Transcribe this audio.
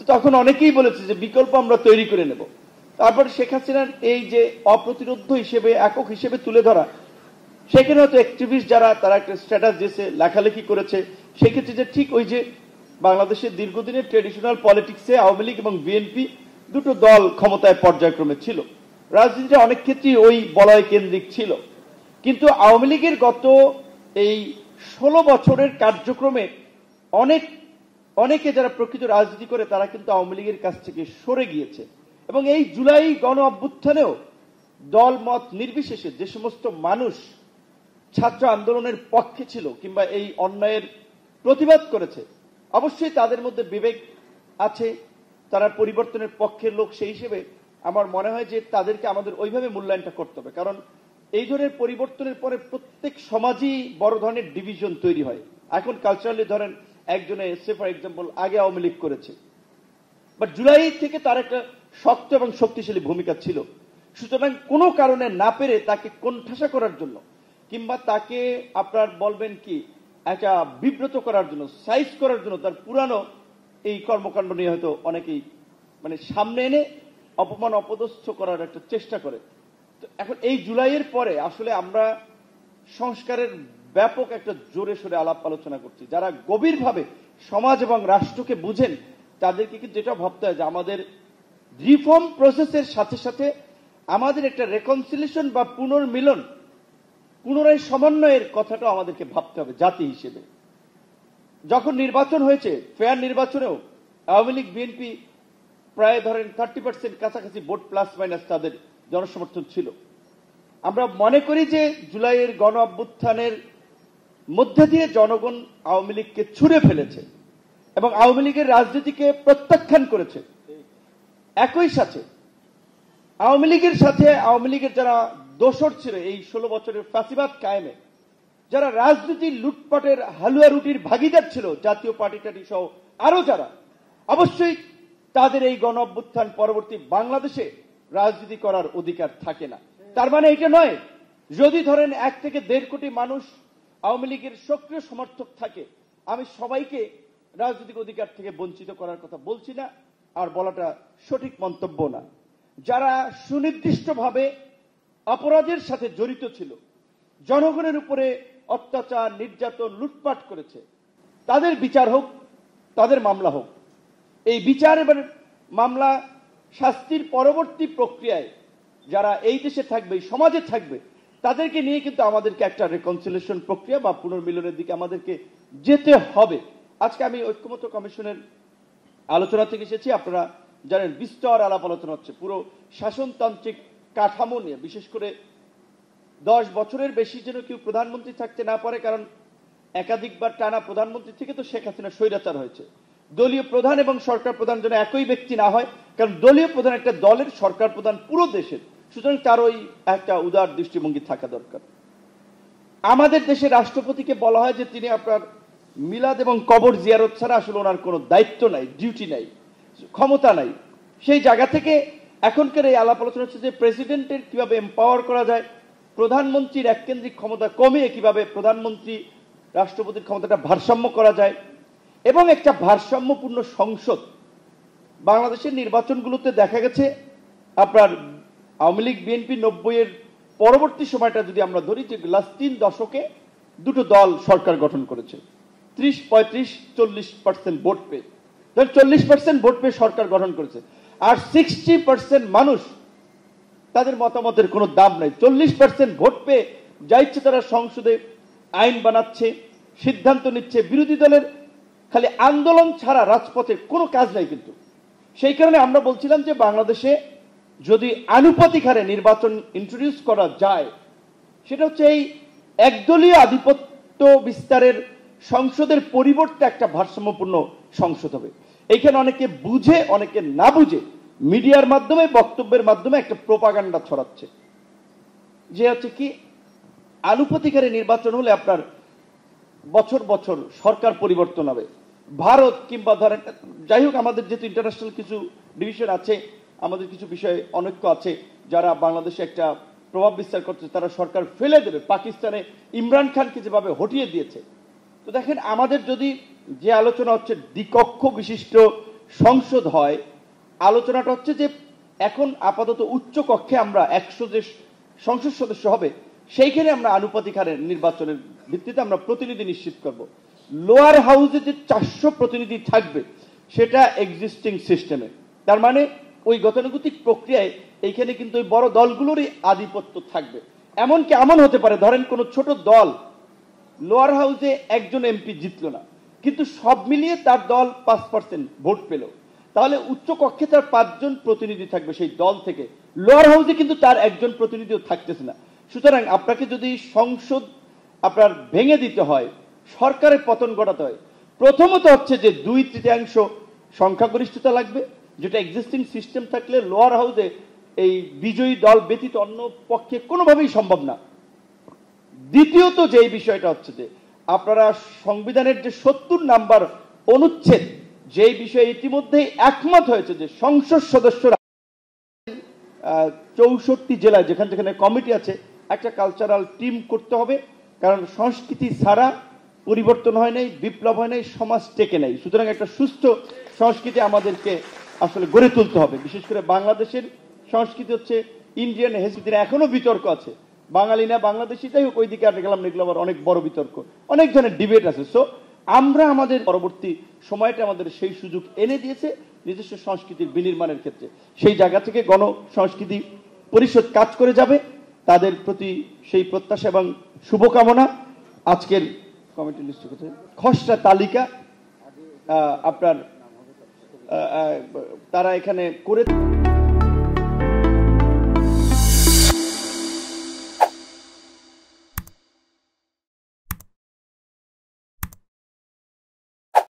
তো তখন অনেকেই বলেছে যে বিকল্প আমরা তৈরি করে নেব। তারপর শেখ হাসিনার এই যে অপ্রতিরোধ্য হিসেবে, একক হিসেবে তুলে ধরা, সেখানে হয়তো অ্যাক্টিভিস্ট যারা তারা একটা স্ট্যাটাস দিয়েছে, লেখালেখি করেছে, সেক্ষেত্রে যে ঠিক ওই যে বাংলাদেশের দীর্ঘদিনের ট্রেডিশনাল পলিটিক্সে আওয়ামী লীগ এবং বিএনপি দুটো দল ক্ষমতায় পর্যায়ক্রমে ছিল, রাজনীতিটা অনেক ক্ষেত্রেই ওই বলয় কেন্দ্রিক ছিল। কিন্তু আওয়ামী লীগের গত এই 16 বছরের কার্যক্রমে অনেকে যারা প্রকৃত রাজনীতি করে তারা কিন্তু আওয়ামী লীগের কাছ থেকে সরে গিয়েছে। এবং এই জুলাই গণ অভ্যুত্থানেও দল মত নির্বিশেষে যে সমস্ত মানুষ ছাত্র আন্দোলনের পক্ষে ছিল কিংবা এই অন্যায়ের প্রতিবাদ করেছে, অবশ্যই তাদের মধ্যে বিবেক আছে, তারা পরিবর্তনের পক্ষের লোক। সেই হিসেবে আমার মনে হয় যে তাদেরকে আমাদের ওইভাবে মূল্যায়নটা করতে হবে, কারণ এই ধরনের পরিবর্তনের পরে প্রত্যেক সমাজই বড় ধরনের ডিভিশন তৈরি হয়। এখন কালচারালি ধরেন একজনে সে ফর এক্সাম্পল আগে আওয়ামী লীগ করেছে, বাট জুলাই থেকে তার একটা শক্ত এবং শক্তিশালী ভূমিকা ছিল। সুতরাং কোনো কারণে না পেরে তাকে কোণঠাসা করার জন্য কিংবা তাকে আপনার বলবেন কি একটা বিব্রত করার জন্য, সাইজ করার জন্য তার পুরানো এই কর্মকাণ্ড নিয়ে হয়তো অনেকেই মানে সামনে এনে অপমান অপদস্থ করার একটা চেষ্টা করে। তো এখন এই জুলাইয়ের পরে আসলে আমরা সংস্কারের ব্যাপক একটা জোরে সোরে আলাপ আলোচনা করছি। যারা গভীরভাবে সমাজ এবং রাষ্ট্রকে বুঝেন তাদেরকে কিন্তু যেটা ভাবতে হয় যে আমাদের রিফর্ম প্রসেসের সাথে সাথে আমাদের একটা রেকনসিলিয়েশন বা পুনর্মিলন, পুনরায় সমন্বয়ের কথাটা আমাদেরকে ভাবতে হবে জাতি হিসেবে। যখন নির্বাচন হয়েছে, ফেয়ার নির্বাচনেও আওয়ামী লীগ বিএনপি প্রায় ধরেন 30% কাছাকাছি ভোট প্লাস মাইনাস তাদের জনসমর্থন ছিল। আমরা মনে করি যে জুলাইয়ের গণ অভ্যুত্থানের মধ্যে দিয়ে জনগণ আওয়ামী লীগকে ছুঁড়ে ফেলেছে এবং আওয়ামী লীগের রাজনীতিকে প্রত্যাখ্যান করেছে। একই সাথে আওয়ামী লীগের সাথে আওয়ামী লীগের যারা দোসর ছিল এই 16 বছরের ফাঁসিবাদ কায়েমে, যারা রাজনীতির লুটপাটের হালুয়া রুটির ভাগিদার ছিল, জাতীয় পার্টি টাটি সহ আরো যারা, অবশ্যই তাদের এই গণ অভ্যুত্থান পরবর্তী বাংলাদেশে রাজনীতি করার অধিকার থাকে না। তার মানে এটা নয় যদি ধরেন 1 থেকে 1.5 কোটি মানুষ আওয়ামী লীগের সক্রিয় সমর্থক থাকে, আমি সবাইকে রাজনৈতিক অধিকার থেকে বঞ্চিত করার কথা বলছি না, আর বলাটা সঠিক মন্তব্য না। যারা সুনির্দিষ্টভাবে অপরাধের সাথে জড়িত ছিল, জনগণের উপরে অত্যাচার, নির্যাতন, লুটপাট করেছে, তাদের বিচার হোক, তাদের মামলা হোক। এই বিচার এবং মামলা শাস্তির পরবর্তী প্রক্রিয়ায় যারা এই দেশে থাকবে, সমাজে থাকবে, তাদেরকে নিয়ে কিন্তু আমাদেরকে একটা রেকনসিলিয়েশন প্রক্রিয়া বা পুনর্মিলনের দিকে আমাদেরকে যেতে হবে। আজকে আমি ঐক্যমত্য কমিশনের আলোচনা থেকে এসেছি। আপনারা জানেন বিস্তর আলাপ আলোচনা হচ্ছে পুরো শাসনতান্ত্রিক কাঠামো নিয়ে, বিশেষ করে 10 বছরের বেশি যেন কেউ প্রধানমন্ত্রী থাকতে না পারে, কারণ একাধিকবার টানা প্রধানমন্ত্রী থেকে তো শেখ হাসিনা স্বৈরাচার হয়েছে। দলীয় প্রধান এবং সরকার প্রধান যেন একই ব্যক্তি না হয়, কারণ দলীয় প্রধান একটা দলের, সরকার প্রধান পুরো দেশের, সুতরাং তার ওই একটা উদার দৃষ্টিভঙ্গি থাকা দরকার। আমাদের দেশের রাষ্ট্রপতিকে বলা হয় যে তিনি আপনার মিলাদ এবং কবর জিয়ারত ছাড়া আসলে ওনার কোনো দায়িত্ব নাই, ডিউটি নাই, ক্ষমতা নাই। সেই জায়গা থেকে এখনকার এই আলাপ আলোচনা হচ্ছে যে প্রেসিডেন্টের কিভাবে এম্পাওয়ার করা যায়, প্রধানমন্ত্রীর এককেন্দ্রিক ক্ষমতা কমিয়ে কিভাবে প্রধানমন্ত্রী রাষ্ট্রপতির ক্ষমতাটা ভারসাম্য করা যায়, এবং একটা ভারসাম্যপূর্ণ সংসদ। বাংলাদেশের নির্বাচনগুলোতে দেখা গেছে আপনার আওয়ামী লীগ বিএনপি 90-এর পরবর্তী সময়টা যদি আমরা ধরি, যে লাস্ট 3 দশকে দুটো দল সরকার গঠন করেছে, 30, 35, 40% ভোট পেয়ে, 40% ভোট পেয়ে সরকার গঠন করেছে। আর 60% মানুষ তাদের মতামতের কোনো দাম নাই। 40% ভোট পেয়ে যা ইচ্ছে তারা সংসদে আইন বানাচ্ছে, সিদ্ধান্ত নিচ্ছে। বিরোধী দলের খালি আন্দোলন ছাড়া রাজপথে কোনো কাজ নাই। কিন্তু সেই কারণে আমরা বলছিলাম যে বাংলাদেশে যদি আনুপাতিক হারে নির্বাচন ইন্ট্রোডিউস করা যায়, সেটা হচ্ছে এই একদলীয় আধিপত্য বিস্তারের সংসদের পরিবর্তে একটা ভারসাম্যপূর্ণ সংসদ হবে। এইখানে অনেকে বুঝে, অনেকে না বুঝে মিডিয়ার মাধ্যমে, বক্তব্যের মাধ্যমে একটা প্রোপাগান্ডা ছড়াচ্ছে যে হচ্ছে কি আনুপাতিক হারে নির্বাচন হলে আপনার বছর বছর সরকার পরিবর্তন হবে। ভারত কিংবা ধরেন, যাই হোক, আমাদের যেহেতু ইন্টারন্যাশনাল কিছু ডিভিশন আছে, আমাদের কিছু বিষয়ে অনৈক্য আছে, যারা বাংলাদেশে একটা প্রভাব বিস্তার করছে, তারা সরকার ফেলে দেবে। পাকিস্তানে ইমরান খানকে যেভাবে হটিয়ে দিয়েছে। তো দেখেন, আমাদের যদি যে আলোচনা হচ্ছে দ্বিকক্ষ বিশিষ্ট সংসদ হয়, আলোচনাটা হচ্ছে যে এখন আপাতত উচ্চ কক্ষে আমরা 100 যে সংসদ সদস্য হবে সেইখানে আমরা আনুপাতিক হারে নির্বাচনের ভিত্তিতে আমরা প্রতিনিধি নিশ্চিত করব। লোয়ার হাউসে যে 400 প্রতিনিধি থাকবে সেটা এক্সিস্টিং সিস্টেমে, তার মানে ওই গতানুগতিক প্রক্রিয়ায় এইখানে কিন্তু ওই বড় দলগুলোরই আধিপত্য থাকবে। এমনকি এমন হতে পারে, ধরেন কোন ছোট দল লোয়ার হাউসে একজন এমপি জিতলো না, কিন্তু সব মিলিয়ে তার দল 5% ভোট পেল, তাহলে উচ্চ কক্ষে তার 5 জন প্রতিনিধি থাকবে সেই দল থেকে, লোয়ার হাউসে কিন্তু তার একজন প্রতিনিধিও থাকতেছে না। সুতরাং আপনাকে যদি সংসদ আপনার ভেঙে দিতে হয়, সরকারের পতন ঘটাতে হয়, প্রথমত হচ্ছে যে 2/3 সংখ্যাগরিষ্ঠতা লাগবে, যেটা এক্সিস্টিং সিস্টেম থাকলে লোয়ার হাউসে এই বিজয়ী দল ব্যতীত অন্য পক্ষে কোনোভাবেই সম্ভব না। দ্বিতীয়ত যে বিষয়টা হচ্ছে যে আপনারা সংবিধানের যে 70 নাম্বার অনুচ্ছেদ, যেই বিষয়ে ইতিমধ্যেই একমত হয়েছে যে সংসদ সদস্যরা 64 জেলায় যেখানে যেখানে কমিটি আছে একটা কালচারাল টিম করতে হবে, কারণ সংস্কৃতি ছাড়া পরিবর্তন হয় নাই, বিপ্লব হয় নাই, সমাজ টেকে নাই। সুতরাং একটা সুস্থ সংস্কৃতি আমাদেরকে আসলে গড়ে তুলতে হবে। বিশেষ করে বাংলাদেশের সংস্কৃতি হচ্ছে ইন্ডিয়ান হেরিটেজ, এখনো বিতর্ক আছে, বাঙালি না বাংলাদেশি, যাই হোক ওইদিকে আর গেলাম, এগুলো আবার অনেক বড় বিতর্ক, অনেক ধরনের ডিবেট আছে। সো আমরা আমাদের পরবর্তী সময়টা আমাদের সেই সুযোগ এনে দিয়েছে নিজস্ব সংস্কৃতির বিনির্মাণের ক্ষেত্রে। সেই জায়গা থেকে গণ সংস্কৃতি পরিষদ কাজ করে যাবে, তাদের প্রতি সেই প্রত্যাশা এবং শুভকামনা। আজকের কমিটি লিস্ট খসড়া তালিকা আপনার তারা এখানে করে